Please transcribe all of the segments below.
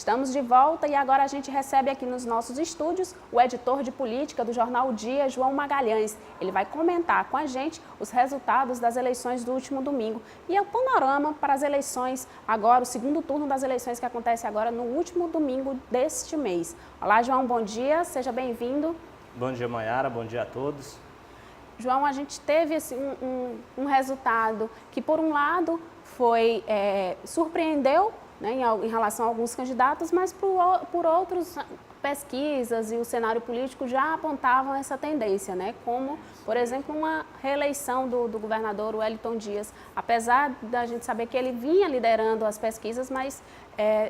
Estamos de volta e agora a gente recebe aqui nos nossos estúdios o editor de política do jornal O Dia, João Magalhães. Ele vai comentar com a gente os resultados das eleições do último domingo e o panorama para as eleições agora, o segundo turno das eleições que acontece agora no último domingo deste mês. Olá, João, bom dia, seja bem-vindo. Bom dia, Mayara, bom dia a todos. João, a gente teve assim, um resultado que, por um lado, surpreendeu, né, em relação a alguns candidatos, mas por outros, pesquisas e o cenário político já apontavam essa tendência, né, como, por exemplo, uma reeleição do governador Wellington Dias. Apesar da gente saber que ele vinha liderando as pesquisas, mas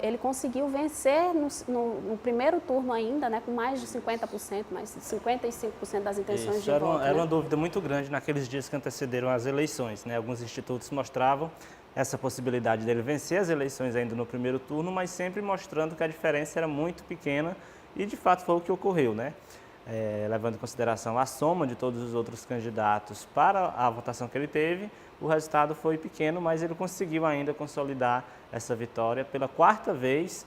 ele conseguiu vencer no primeiro turno ainda, né, com mais de 50%, mais de 55% das intenções de voto. Era uma dúvida muito grande naqueles dias que antecederam as eleições, né? Alguns institutos mostravam essa possibilidade dele vencer as eleições ainda no primeiro turno, mas sempre mostrando que a diferença era muito pequena e, de fato, foi o que ocorreu, né? Levando em consideração a soma de todos os outros candidatos para a votação que ele teve, o resultado foi pequeno, mas ele conseguiu ainda consolidar essa vitória pela quarta vez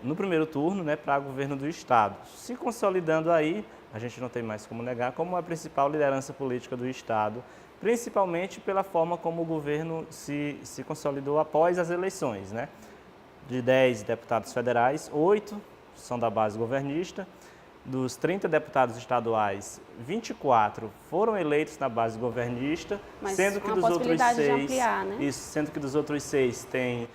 no primeiro turno, né, para governo do Estado. Se consolidando aí, a gente não tem mais como negar, como a principal liderança política do Estado, principalmente pela forma como o governo se consolidou após as eleições, né? De 10 deputados federais, 8 são da base governista. Dos 30 deputados estaduais, 24 foram eleitos na base governista, sendo que dos outros 6 tem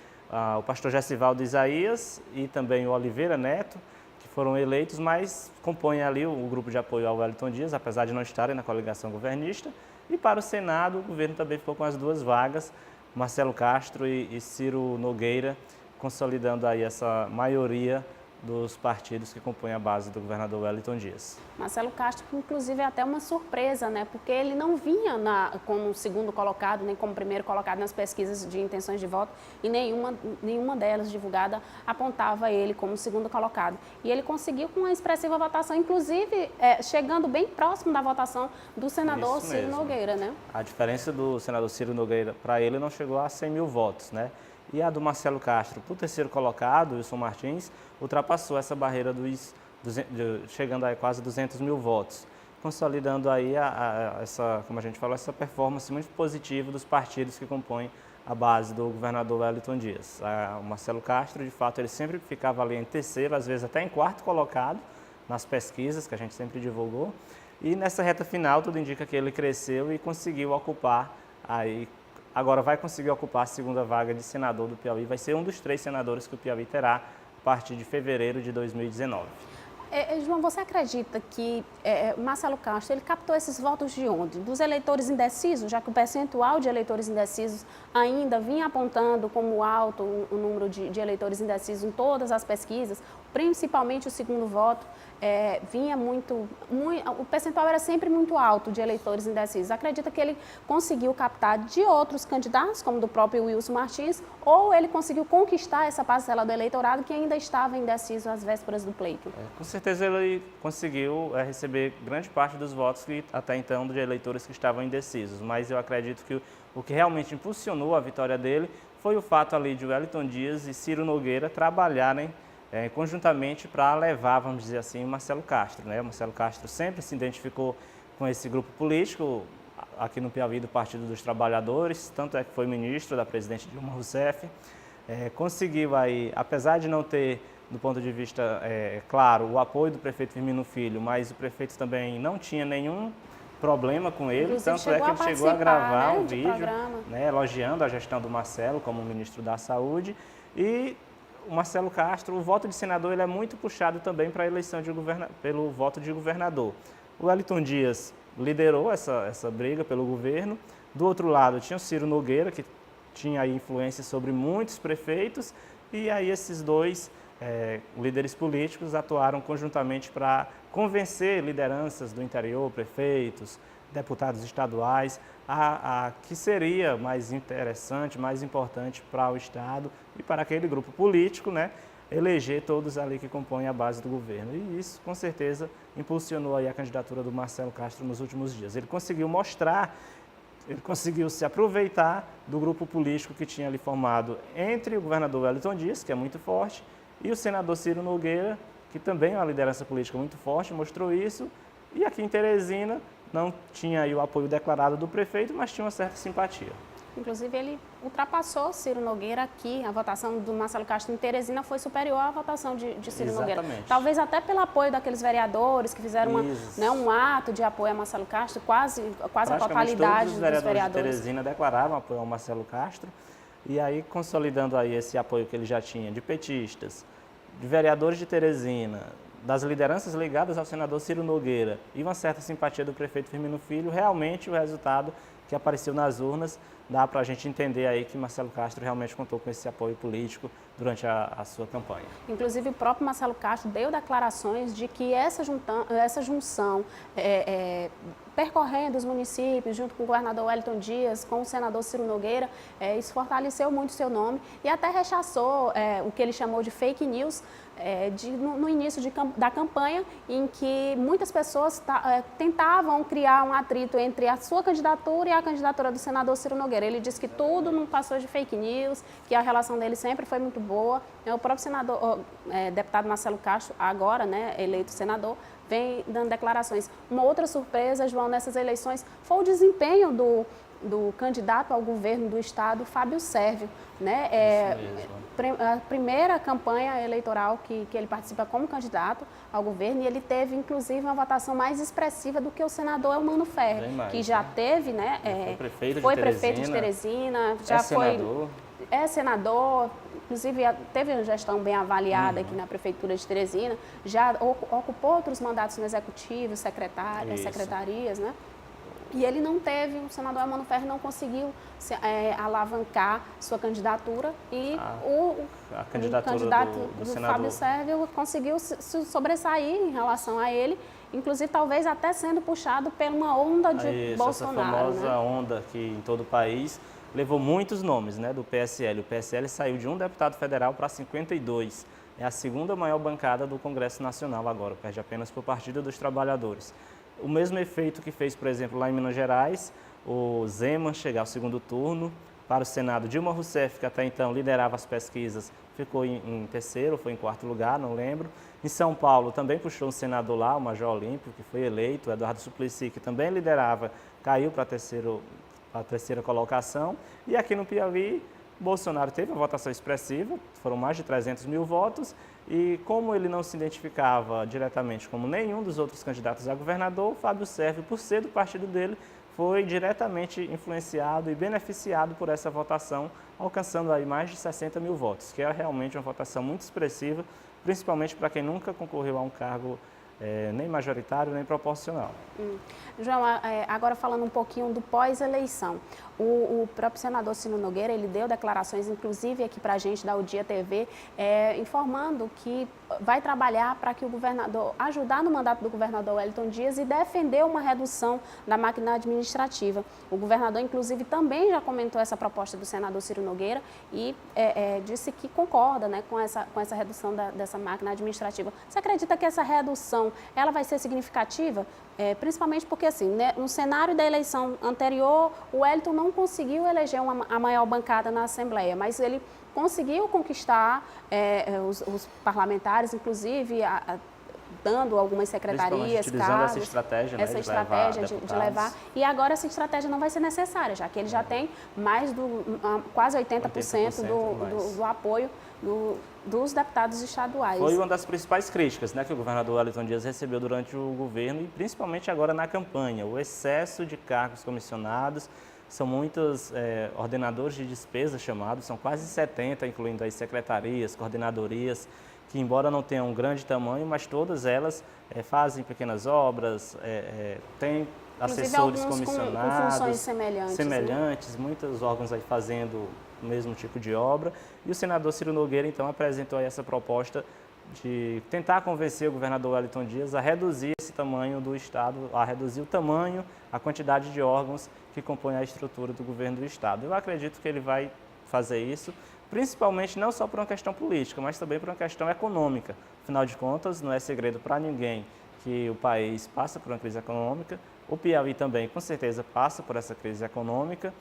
o pastor Gessivaldo Isaías e também o Oliveira Neto, que foram eleitos, mas compõem ali o grupo de apoio ao Wellington Dias, apesar de não estarem na coligação governista. E para o Senado, o governo também ficou com as 2 vagas, Marcelo Castro e Ciro Nogueira, consolidando aí essa maioria dos partidos que compõem a base do governador Wellington Dias. Marcelo Castro, inclusive, é até uma surpresa, né? Porque ele não vinha como segundo colocado, nem como primeiro colocado nas pesquisas de intenções de voto, e nenhuma delas divulgada apontava ele como segundo colocado. E ele conseguiu com uma expressiva votação, inclusive chegando bem próximo da votação do senador Ciro Nogueira, né? A diferença do senador Ciro Nogueira para ele não chegou a 100 mil votos, né? E a do Marcelo Castro, para o terceiro colocado, Wilson Martins, ultrapassou essa barreira chegando a quase 200 mil votos, consolidando aí como a gente falou, essa performance muito positiva dos partidos que compõem a base do governador Wellington Dias. O Marcelo Castro, de fato, ele sempre ficava ali em terceiro, às vezes até em quarto colocado, nas pesquisas que a gente sempre divulgou. E nessa reta final, tudo indica que ele cresceu e conseguiu ocupar aí. Agora vai conseguir ocupar a segunda vaga de senador do Piauí, vai ser um dos 3 senadores que o Piauí terá a partir de fevereiro de 2019. João, você acredita que Marcelo Castro, ele captou esses votos de onde? Dos eleitores indecisos, já que o percentual de eleitores indecisos ainda vinha apontando como alto o número de eleitores indecisos em todas as pesquisas, principalmente o segundo voto, o percentual era sempre muito alto de eleitores indecisos. Acredita que ele conseguiu captar de outros candidatos, como do próprio Wilson Martins, ou ele conseguiu conquistar essa parcela do eleitorado que ainda estava indeciso às vésperas do pleito? Com certeza ele conseguiu receber grande parte dos votos que até então de eleitores que estavam indecisos, mas eu acredito que o que realmente impulsionou a vitória dele foi o fato ali de Wellington Dias e Ciro Nogueira trabalharem conjuntamente para levar, vamos dizer assim, o Marcelo Castro, né? O Marcelo Castro sempre se identificou com esse grupo político, aqui no Piauí, do Partido dos Trabalhadores, tanto é que foi ministro da presidente Dilma Rousseff, conseguiu aí, apesar de não ter, do ponto de vista, claro, o apoio do prefeito Firmino Filho, mas o prefeito também não tinha nenhum problema com ele, inclusive, tanto é que ele chegou a gravar um vídeo, né, elogiando a gestão do Marcelo como ministro da Saúde. E o Marcelo Castro, o voto de senador, ele é muito puxado também para a eleição pelo voto de governador. O Wellington Dias liderou essa briga pelo governo. Do outro lado, tinha o Ciro Nogueira, que tinha aí influência sobre muitos prefeitos, e aí esses 2 líderes políticos atuaram conjuntamente para convencer lideranças do interior, prefeitos, deputados estaduais, a que seria mais interessante, mais importante para o Estado e para aquele grupo político, né, eleger todos ali que compõem a base do governo. E isso, com certeza, impulsionou aí a candidatura do Marcelo Castro nos últimos dias. Ele conseguiu se aproveitar do grupo político que tinha ali formado entre o governador Wellington Dias, que é muito forte, E o senador Ciro Nogueira, que também é uma liderança política muito forte, mostrou isso. E aqui em Teresina não tinha aí o apoio declarado do prefeito, mas tinha uma certa simpatia. Inclusive, ele ultrapassou Ciro Nogueira aqui. A votação do Marcelo Castro em Teresina foi superior à votação de Ciro Exatamente. Nogueira. Talvez até pelo apoio daqueles vereadores que fizeram um ato de apoio a Marcelo Castro, quase a totalidade todos os dos vereadores de Teresina declaravam apoio ao Marcelo Castro. E aí, consolidando aí esse apoio que ele já tinha de petistas, de vereadores de Teresina, das lideranças ligadas ao senador Ciro Nogueira e uma certa simpatia do prefeito Firmino Filho, realmente o resultado que apareceu nas urnas dá para a gente entender aí que Marcelo Castro realmente contou com esse apoio político durante a sua campanha. Inclusive, o próprio Marcelo Castro deu declarações de que essa junção percorrendo os municípios, junto com o governador Wellington Dias, com o senador Ciro Nogueira, isso fortaleceu muito o seu nome e até rechaçou o que ele chamou de fake news no início da campanha, em que muitas pessoas tentavam criar um atrito entre a sua candidatura e a candidatura do senador Ciro Nogueira. Ele disse que tudo não passou de fake news, que a relação dele sempre foi muito boa. O próprio senador, deputado Marcelo Castro, agora eleito senador, vem dando declarações. Uma outra surpresa, João, nessas eleições foi o desempenho do candidato ao governo do estado, Fábio Sérvio, a primeira campanha eleitoral que ele participa como candidato ao governo, e ele teve, inclusive, uma votação mais expressiva do que o senador Elmano Ferrer, que já teve, foi prefeito de Teresina, já foi senador, inclusive teve uma gestão bem avaliada aqui na Prefeitura de Teresina, já ocupou outros mandatos no Executivo, secretarias, E ele não teve, o senador Elmano Ferrer não conseguiu alavancar sua candidatura e a candidatura candidato do senador Fábio Sérvio conseguiu se sobressair em relação a ele, inclusive talvez até sendo puxado por uma onda de Bolsonaro. Essa famosa onda que em todo o país levou muitos nomes do PSL. O PSL saiu de um deputado federal para 52. É a segunda maior bancada do Congresso Nacional agora, perde apenas para o Partido dos Trabalhadores. O mesmo efeito que fez, por exemplo, lá em Minas Gerais, o Zema chegar ao segundo turno. Para o Senado, Dilma Rousseff, que até então liderava as pesquisas, ficou em terceiro, foi em quarto lugar, não lembro. Em São Paulo também puxou um senador lá, o Major Olímpio, que foi eleito, o Eduardo Suplicy, que também liderava, caiu para a terceira colocação. E aqui no Piauí, Bolsonaro teve uma votação expressiva, foram mais de 300 mil votos, e como ele não se identificava diretamente como nenhum dos outros candidatos a governador, Fábio Sérvio, por ser do partido dele, foi diretamente influenciado e beneficiado por essa votação, alcançando aí mais de 60 mil votos, que é realmente uma votação muito expressiva, principalmente para quem nunca concorreu a um cargo nem majoritário, nem proporcional. João, agora falando um pouquinho do pós-eleição. O próprio senador Ciro Nogueira, ele deu declarações, inclusive aqui para a gente da UDIA TV, informando que vai trabalhar para que o governador, ajudar no mandato do governador Wellington Dias e defender uma redução da máquina administrativa. O governador, inclusive, também já comentou essa proposta do senador Ciro Nogueira e disse que concorda com essa redução dessa máquina administrativa. Você acredita que essa redução ela vai ser significativa? Principalmente porque, assim, no cenário da eleição anterior, o Wellington não conseguiu eleger a maior bancada na Assembleia, mas ele conseguiu conquistar os parlamentares, inclusive dando algumas secretarias, utilizando essa estratégia, de levar. E agora essa estratégia não vai ser necessária, já que ele já tem quase 80% do apoio dos deputados estaduais. Foi uma das principais críticas que o governador Wellington Dias recebeu durante o governo e principalmente agora na campanha, o excesso de cargos comissionados. São muitos ordenadores de despesa chamados, são quase 70, incluindo as secretarias, coordenadorias, que embora não tenham um grande tamanho, mas todas elas fazem pequenas obras, têm assessores comissionados, com funções semelhantes, muitos órgãos aí fazendo o mesmo tipo de obra. E o senador Ciro Nogueira, então, apresentou aí essa proposta de tentar convencer o governador Wellington Dias a reduzir esse tamanho do Estado, a reduzir o tamanho, a quantidade de órgãos que compõem a estrutura do governo do Estado. Eu acredito que ele vai fazer isso, principalmente não só por uma questão política, mas também por uma questão econômica. Afinal de contas, não é segredo para ninguém que o país passa por uma crise econômica, o Piauí também, com certeza, passa por essa crise econômica.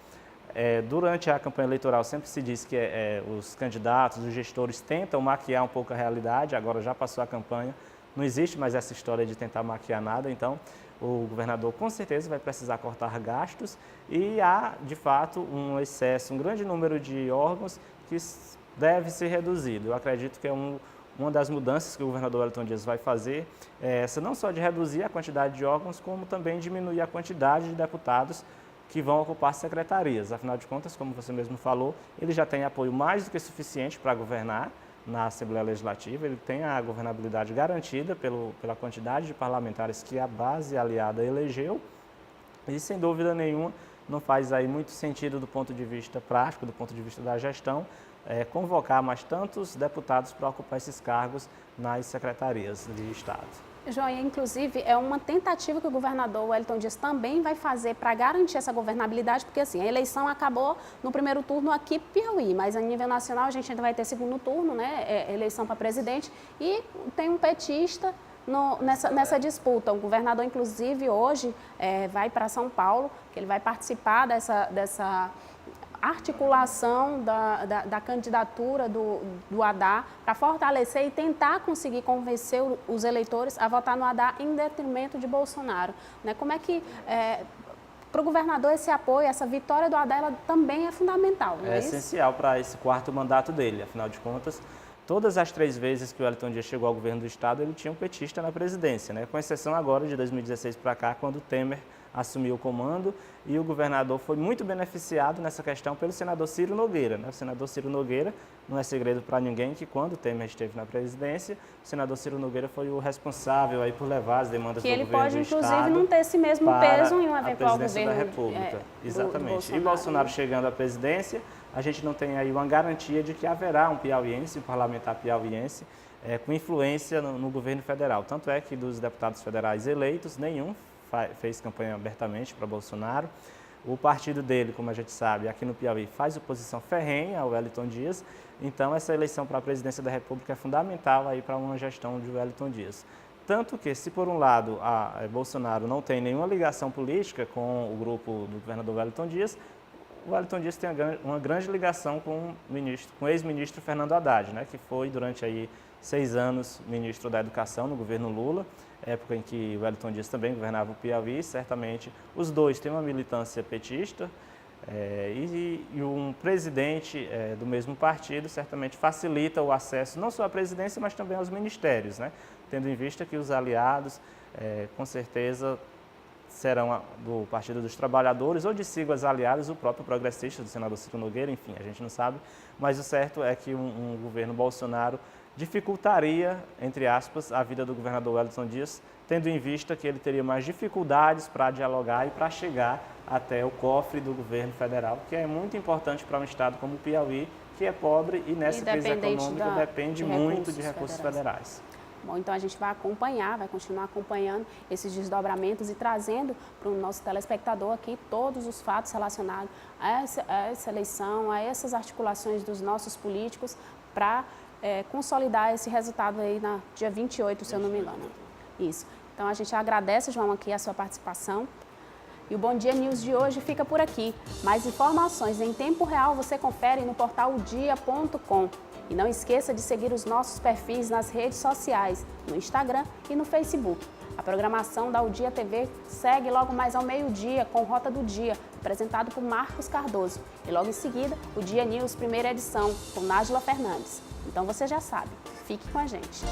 Durante a campanha eleitoral sempre se diz que os candidatos, os gestores tentam maquiar um pouco a realidade, agora já passou a campanha, não existe mais essa história de tentar maquiar nada, então o governador com certeza vai precisar cortar gastos e há, de fato, um excesso, um grande número de órgãos que deve ser reduzido. Eu acredito que é uma das mudanças que o governador Wellington Dias vai fazer, essa não só de reduzir a quantidade de órgãos, como também diminuir a quantidade de deputados que vão ocupar secretarias. Afinal de contas, como você mesmo falou, ele já tem apoio mais do que suficiente para governar na Assembleia Legislativa, ele tem a governabilidade garantida pela quantidade de parlamentares que a base aliada elegeu e, sem dúvida nenhuma, não faz aí muito sentido do ponto de vista prático, do ponto de vista da gestão, convocar mais tantos deputados para ocupar esses cargos nas secretarias de Estado. Joia, inclusive, é uma tentativa que o governador Wellington Dias também vai fazer para garantir essa governabilidade, porque assim, a eleição acabou no primeiro turno aqui em Piauí, mas a nível nacional a gente ainda vai ter segundo turno, né, eleição para presidente, e tem um petista nessa disputa. O governador, inclusive, hoje vai para São Paulo, que ele vai participar dessa articulação da candidatura do Haddad para fortalecer e tentar conseguir convencer os eleitores a votar no Haddad em detrimento de Bolsonaro. Né? Como é que, para o governador, esse apoio, essa vitória do Haddad, ela também é fundamental, não é isso? Essencial para esse quarto mandato dele, afinal de contas. Todas as 3 vezes que o Wellington Dias chegou ao governo do Estado, ele tinha um petista na presidência, né? Com exceção agora de 2016 para cá, quando o Temer assumiu o comando e o governador foi muito beneficiado nessa questão pelo senador Ciro Nogueira. Né? O senador Ciro Nogueira, não é segredo para ninguém que quando o Temer esteve na presidência, o senador Ciro Nogueira foi o responsável aí por levar as demandas do governo do Estado. Que ele pode, inclusive, não ter esse mesmo peso em um eventual governo da República. Exatamente. Do E Bolsonaro chegando à presidência, a gente não tem aí uma garantia de que haverá um piauiense, um parlamentar piauiense, com influência no governo federal. Tanto é que dos deputados federais eleitos, nenhum fez campanha abertamente para Bolsonaro. O partido dele, como a gente sabe, aqui no Piauí, faz oposição ferrenha ao Wellington Dias. Então, essa eleição para a presidência da República é fundamental aí para uma gestão de Wellington Dias. Tanto que, se por um lado Bolsonaro não tem nenhuma ligação política com o grupo do governador Wellington Dias, o Wellington Dias tem uma grande ligação com o ex-ministro Fernando Haddad, né, que foi durante aí 6 anos ministro da Educação no governo Lula, época em que o Wellington Dias também governava o Piauí. Certamente os dois têm uma militância petista e um presidente do mesmo partido certamente facilita o acesso não só à presidência, mas também aos ministérios, né? Tendo em vista que os aliados, com certeza, serão do Partido dos Trabalhadores ou de siglas aliadas, o próprio progressista do senador Ciro Nogueira, enfim, a gente não sabe, mas o certo é que um governo Bolsonaro dificultaria, entre aspas, a vida do governador Wellington Dias, tendo em vista que ele teria mais dificuldades para dialogar e para chegar até o cofre do governo federal, que é muito importante para um estado como o Piauí, que é pobre e nessa crise econômica depende muito de recursos federais. Bom, então a gente vai acompanhar, vai continuar acompanhando esses desdobramentos e trazendo para o nosso telespectador aqui todos os fatos relacionados a essa eleição, a essas articulações dos nossos políticos para consolidar esse resultado aí na dia 28, se eu não me engano. Isso. Então a gente agradece, João, aqui a sua participação. E o Bom Dia News de hoje fica por aqui. Mais informações em tempo real você confere no portal odia.com. E não esqueça de seguir os nossos perfis nas redes sociais, no Instagram e no Facebook. A programação da Udia TV segue logo mais ao meio-dia com Rota do Dia, apresentado por Marcos Cardoso. E logo em seguida, o Dia News, primeira edição, com Nájila Fernandes. Então você já sabe, fique com a gente.